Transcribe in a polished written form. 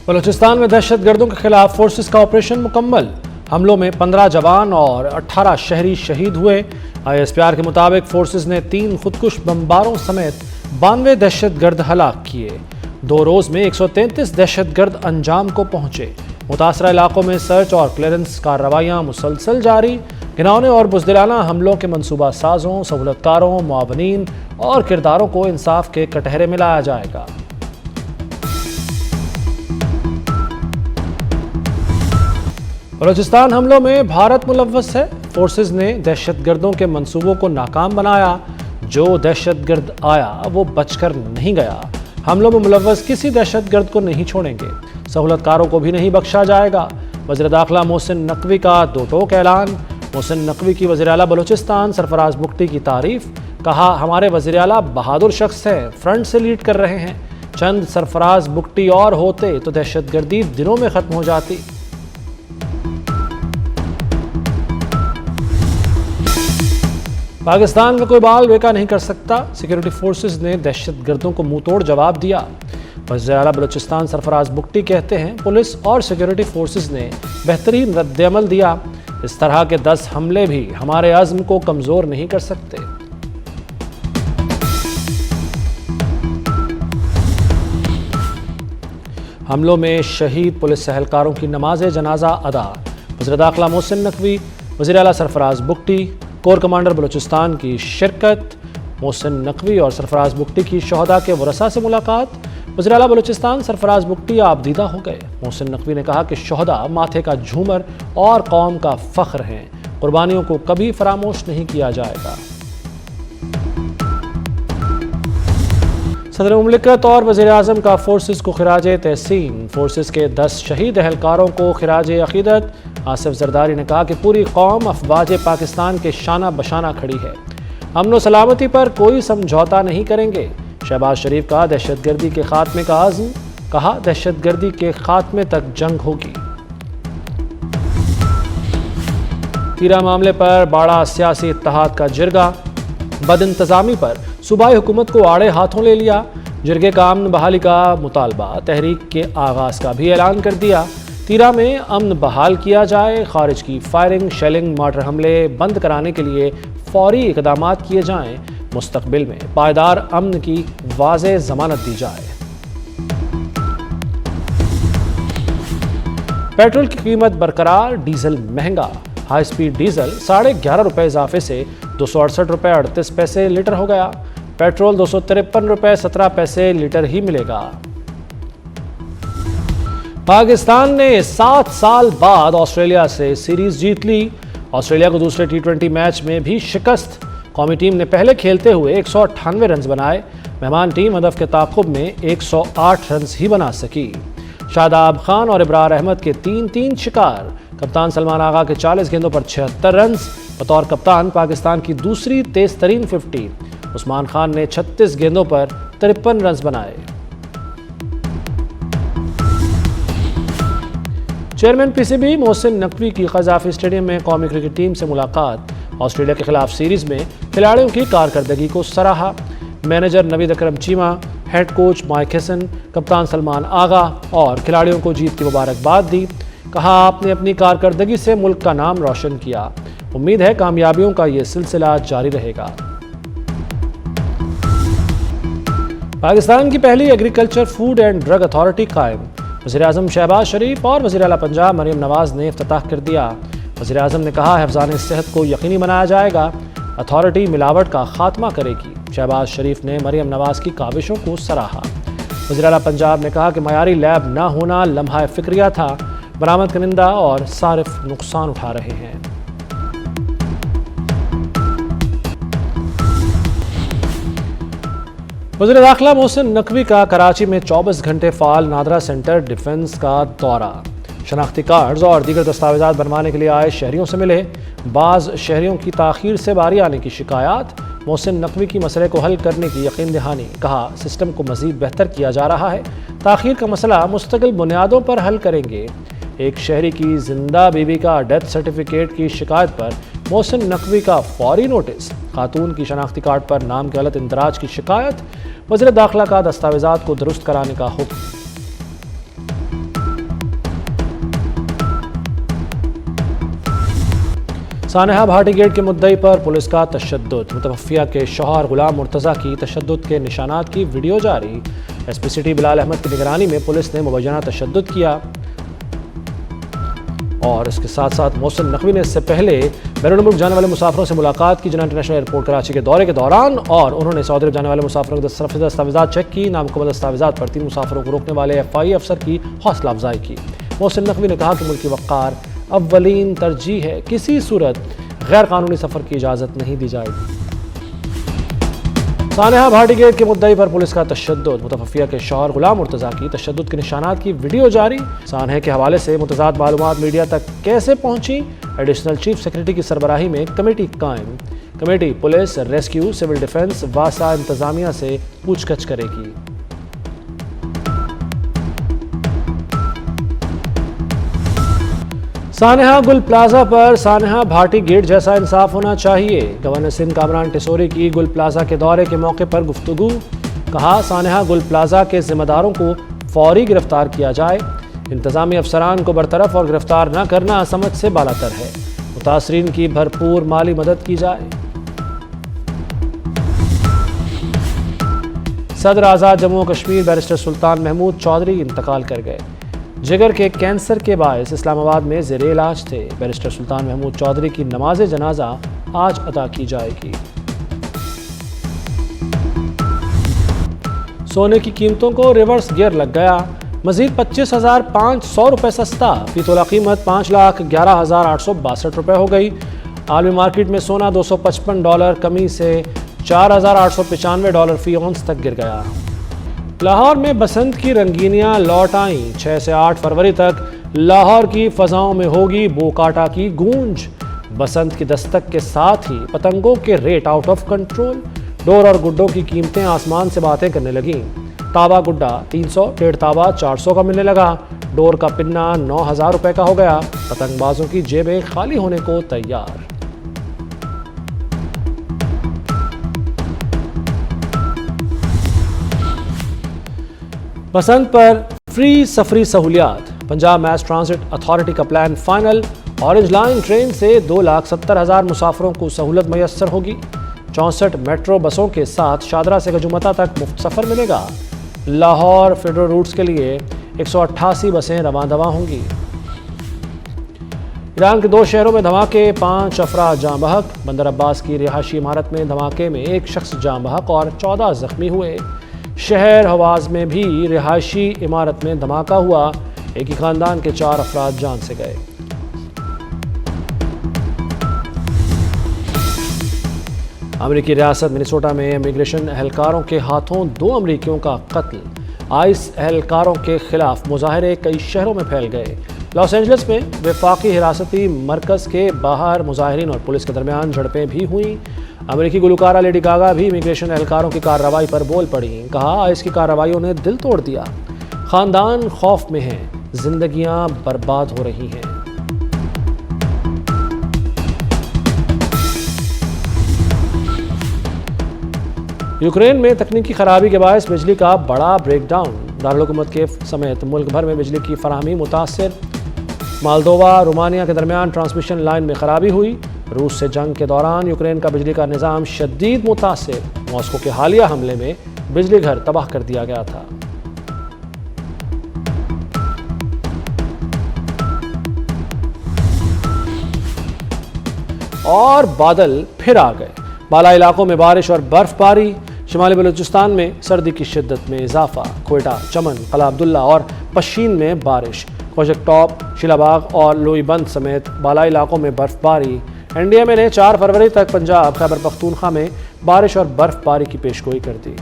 بلوچستان میں دہشت گردوں کے خلاف فورسز کا آپریشن مکمل۔ حملوں میں 15 جوان اور 18 شہری شہید ہوئے۔ ISPR کے مطابق فورسز نے 3 خودکش بمباروں سمیت 92 دہشت گرد ہلاک کیے۔ 2 روز میں 133 دہشت گرد انجام کو پہنچے۔ متاثرہ علاقوں میں سرچ اور کلیئرنس کارروائیاں مسلسل جاری۔ گھناؤنے اور بزدلانہ حملوں کے منصوبہ سازوں، سہولت کاروں، معاونین اور کرداروں کو انصاف کے کٹہرے میں لایا جائے گا۔ بلوچستان حملوں میں بھارت ملوث ہے۔ فورسز نے دہشت گردوں کے منصوبوں کو ناکام بنایا۔ جو دہشت گرد آیا وہ بچ کر نہیں گیا۔ حملوں میں ملوث کسی دہشت گرد کو نہیں چھوڑیں گے۔ سہولت کاروں کو بھی نہیں بخشا جائے گا۔ وزیر داخلہ محسن نقوی کا 2 ٹوک اعلان۔ محسن نقوی کی وزیر اعلیٰ بلوچستان سرفراز بگٹی کی تعریف۔ کہا ہمارے وزیر اعلیٰ بہادر شخص ہیں، فرنٹ سے لیڈ کر رہے ہیں۔ چند سرفراز بگٹی اور ہوتے تو دہشت گردی دنوں میں ختم ہو جاتی۔ پاکستان کا کوئی بال بیکا نہیں کر سکتا، سیکیورٹی فورسز نے دہشت گردوں کو منہ توڑ جواب دیا۔ وزیر اعلیٰ بلوچستان سرفراز بگٹی کہتے ہیں پولیس اور سیکیورٹی فورسز نے بہترین رد عمل دیا۔ اس طرح کے 10 حملے بھی ہمارے عزم کو کمزور نہیں کر سکتے۔ حملوں میں شہید پولیس اہلکاروں کی نماز جنازہ ادا۔ وزیر داخلہ محسن نقوی، وزیر اعلیٰ سرفراز بگٹی، کور کمانڈر بلوچستان کی شرکت۔ محسن نقوی اور سرفراز بگٹی کی شہداء کے ورثاء سے ملاقات۔ وزیر اعلیٰ بلوچستان سرفراز بگٹی آپ دیدہ ہو گئے۔ محسن نقوی نے کہا کہ شہداء ماتھے کا جھومر اور قوم کا فخر ہیں، قربانیوں کو کبھی فراموش نہیں کیا جائے گا۔ صدر مملکت اور وزیر اعظم کا فورسز کو خراج تحسین۔ فورسز کے 10 شہید اہلکاروں کو خراج عقیدت۔ آصف زرداری نے کہا کہ پوری قوم افواج پاکستان کے شانہ بشانہ کھڑی ہے، امن و سلامتی پر کوئی سمجھوتا نہیں کریں گے۔ شہباز شریف کا دہشت گردی کے خاتمے کا عزم، کہا دہشت گردی کے خاتمے تک جنگ ہوگی۔ تیرا معاملے پر بڑا سیاسی اتحاد کا جرگہ۔ بد انتظامی پر صوبائی حکومت کو آڑے ہاتھوں لے لیا۔ جرگے کا امن بحالی کا مطالبہ، تحریک کے آغاز کا بھی اعلان کر دیا۔ تیرا میں امن بحال کیا جائے، خارج کی فائرنگ، شیلنگ، مارٹر حملے بند کرانے کے لیے فوری اقدامات کیے جائیں، مستقبل میں پائیدار امن کی واضح ضمانت دی جائے۔ پیٹرول کی قیمت برقرار، ڈیزل مہنگا۔ ہائی سپیڈ ڈیزل 11.5 روپے اضافے سے 268 روپے 38 پیسے لیٹر ہو گیا۔ پیٹرول 253 روپے 17 پیسے لیٹر ہی ملے گا۔ پاکستان نے 7 سال بعد آسٹریلیا سے سیریز جیت لی۔ آسٹریلیا کو دوسرے T20 میچ میں بھی شکست۔ قومی ٹیم نے پہلے کھیلتے ہوئے 198 رنز بنائے۔ مہمان ٹیم ہدف کے تعاقب میں 108 رنز ہی بنا سکی۔ شاداب خان اور ابرار احمد کے 3 شکار۔ کپتان سلمان آغا کے 40 گیندوں پر 76 رنز۔ بطور کپتان پاکستان کی دوسری تیز ترین 50۔ عثمان خان نے 36 گیندوں پر 53 رنز بنائے۔ چیئرمین PCB محسن نقوی کی قذافی اسٹیڈیم میں قومی کرکٹ ٹیم سے ملاقات۔ آسٹریلیا کے خلاف سیریز میں کھلاڑیوں کی کارکردگی کو سراہا۔ مینیجر نوید اکرم چیمہ، ہیڈ کوچ مائک ہیسن، کپتان سلمان آغا اور کھلاڑیوں کو جیت کی مبارکباد دی۔ کہا آپ نے اپنی کارکردگی سے ملک کا نام روشن کیا، امید ہے کامیابیوں کا یہ سلسلہ جاری رہے گا۔ پاکستان کی پہلی agriculture food and drug authority قائم۔ وزیر اعظم شہباز شریف اور وزیر اعلیٰ پنجاب مریم نواز نے افتتاح کر دیا۔ وزیر اعظم نے کہا حفظان صحت کو یقینی بنایا جائے گا، اتھارٹی ملاوٹ کا خاتمہ کرے گی۔ شہباز شریف نے مریم نواز کی کاوشوں کو سراہا۔ وزیر اعلیٰ پنجاب نے کہا کہ معیاری لیب نہ ہونا لمحہ فکریہ تھا، برآمد کنندہ اور صارف نقصان اٹھا رہے ہیں۔ وزیر داخلہ محسن نقوی کا کراچی میں 24 گھنٹے فعال نادرا سینٹر ڈیفنس کا دورہ۔ شناختی کارڈز اور دیگر دستاویزات بنوانے کے لیے آئے شہریوں سے ملے۔ بعض شہریوں کی تاخیر سے باری آنے کی شکایات، محسن نقوی کی مسئلے کو حل کرنے کی یقین دہانی۔ کہا سسٹم کو مزید بہتر کیا جا رہا ہے، تاخیر کا مسئلہ مستقل بنیادوں پر حل کریں گے۔ ایک شہری کی زندہ بیوی کا ڈیتھ سرٹیفکیٹ کی شکایت پر محسن نقوی کا فوری نوٹس۔ خاتون کی شناختی کارڈ پر نام کے غلط اندراج کی شکایت، وزیر داخلہ کا دستاویزات کو درست کرانے کا حکم۔ سانحہ بھاٹی گیٹ کے مدعی پر پولیس کا تشدد، متوفیہ کے شوہر غلام مرتضیٰ کی تشدد کے نشانات کی ویڈیو جاری۔ ایس پی سٹی بلال احمد کی نگرانی میں پولیس نے مبینہ تشدد کیا اور اس کے ساتھ ساتھ محسن نقوی نے اس سے پہلے بیرون ملک جانے والے مسافروں سے ملاقات کی جناح انٹرنیشنل ایئرپورٹ کراچی کے دورے کے دوران، اور انہوں نے سعودی عرب جانے والے مسافروں کے دستاویزات چیک کی۔ نامکمل دستاویزات پر 3 مسافروں کو روکنے والے FI افسر کی حوصلہ افزائی کی۔ محسن نقوی نے کہا کہ ملک کی وقار اولین ترجیح ہے، کسی صورت غیر قانونی سفر کی اجازت نہیں دی جائے گی۔ سانحہ بھاٹی گیٹ کے مدعی پر پولیس کا تشدد، متوفیہ کے شوہر غلام مرتضیٰ کی تشدد کے نشانات کی ویڈیو جاری۔ سانحہ کے حوالے سے متضاد معلومات میڈیا تک کیسے پہنچی؟ ایڈیشنل چیف سیکرٹری کی سربراہی میں کمیٹی قائم۔ Committee police, rescue, civil defence, واسا انتظامیہ سے پوچھ گچھ کرے گی۔ سانحہ گل پلازہ پر سانحہ بھاٹی گیٹ جیسا انصاف ہونا چاہیے۔ گورنر سندھ کامران ٹیسوری کی گل پلازہ کے دورے کے موقع پر گفتگو، کہا سانحہ گل پلازہ کے ذمہ داروں کو فوری گرفتار کیا جائے، انتظامی افسران کو برطرف اور گرفتار نہ کرنا سمجھ سے بالاتر ہے، متاثرین کی بھرپور مالی مدد کی جائے۔ صدر آزاد جموں و کشمیر بیرسٹر سلطان محمود چودھری انتقال کر گئے۔ جگر کے کینسر کے باعث اسلام آباد میں زیر علاج تھے۔ بیرسٹر سلطان محمود چودھری کی نماز جنازہ آج ادا کی جائے گی۔ سونے کی قیمتوں کو ریورس گیئر لگ گیا، مزید 25,500 روپے سستا، فی تولہ قیمت 5,11,862 روپے ہو گئی۔ عالمی مارکیٹ میں سونا $255 کمی سے $4,895 فی اونس تک گر گیا۔ لاہور میں بسنت کی رنگینیاں لوٹ آئیں، 6 سے 8 فروری تک لاہور کی فضاؤں میں ہوگی بوکاٹا کی گونج۔ بسنت کی دستک کے ساتھ ہی پتنگوں کے ریٹ آؤٹ آف کنٹرول، ڈور اور گڈوں کی قیمتیں آسمان سے باتیں کرنے لگیں۔ تابا گڈا 300، ڈیڑھ تابا 400 کا ملنے لگا، ڈور کا پنہ 9,000 روپے کا ہو گیا، پتنگ بازوں کی جیبیں خالی ہونے کو تیار۔ بسنت پر فری سفری سہولیات، پنجاب میس ٹرانزٹ اتھارٹی کا plan final, orange line train سے 2,70,000 مسافروں کو سہولت میسر ہوگی۔ 64 میٹرو بسوں کے ساتھ شادرہ سے گجمتا تک مفت سفر ملے گا۔ لاہور فیڈرل روٹس کے لیے 188 بسیں رواں دواں ہوں گی۔ ایران کے 2 شہروں میں دھماکے، 5 افراد جاں بحق، بندر عباس کی رہائشی عمارت میں دھماکے میں 1 شخص جاں بحق اور 14 زخمی ہوئے۔ شہر حواز میں بھی رہائشی عمارت میں دھماکہ ہوا، ایک ہی خاندان کے 4 افراد جان سے گئے۔ امریکی ریاست منیسوٹا میں امیگریشن اہلکاروں کے ہاتھوں 2 امریکیوں کا قتل، آئس اہلکاروں کے خلاف مظاہرے کئی شہروں میں پھیل گئے۔ لاس اینجلس میں وفاقی حراستی مرکز کے باہر مظاہرین اور پولیس کے درمیان جھڑپیں بھی ہوئیں۔ امریکی گلوکارہ لیڈی گاگا بھی امیگریشن اہلکاروں کی کارروائی پر بول پڑیں، کہا آئس کی کارروائیوں نے دل توڑ دیا، خاندان خوف میں ہیں، زندگیاں برباد ہو رہی ہیں۔ یوکرین میں تکنیکی خرابی کے باعث بجلی کا بڑا بریک ڈاؤن، دارالحکومت کیف سمیت ملک بھر میں بجلی کی فراہمی متاثر۔ مالدووا رومانیہ کے درمیان ٹرانسمیشن لائن میں خرابی ہوئی۔ روس سے جنگ کے دوران یوکرین کا بجلی کا نظام شدید متاثر، ماسکو کے حالیہ حملے میں بجلی گھر تباہ کر دیا گیا تھا۔ اور بادل پھر آ گئے، بالا علاقوں میں بارش اور برف باری، شمالی بلوچستان میں سردی کی شدت میں اضافہ، کوئٹہ، چمن، قلعہ عبداللہ اور پشین میں بارش، کوجک ٹاپ، شیلا باغ اور لوئی بند سمیت بالائی علاقوں میں برف باری۔ NDMA نے 4 فروری تک پنجاب، خیبر پختونخوا میں بارش اور برف باری کی پیشگوئی کر دی۔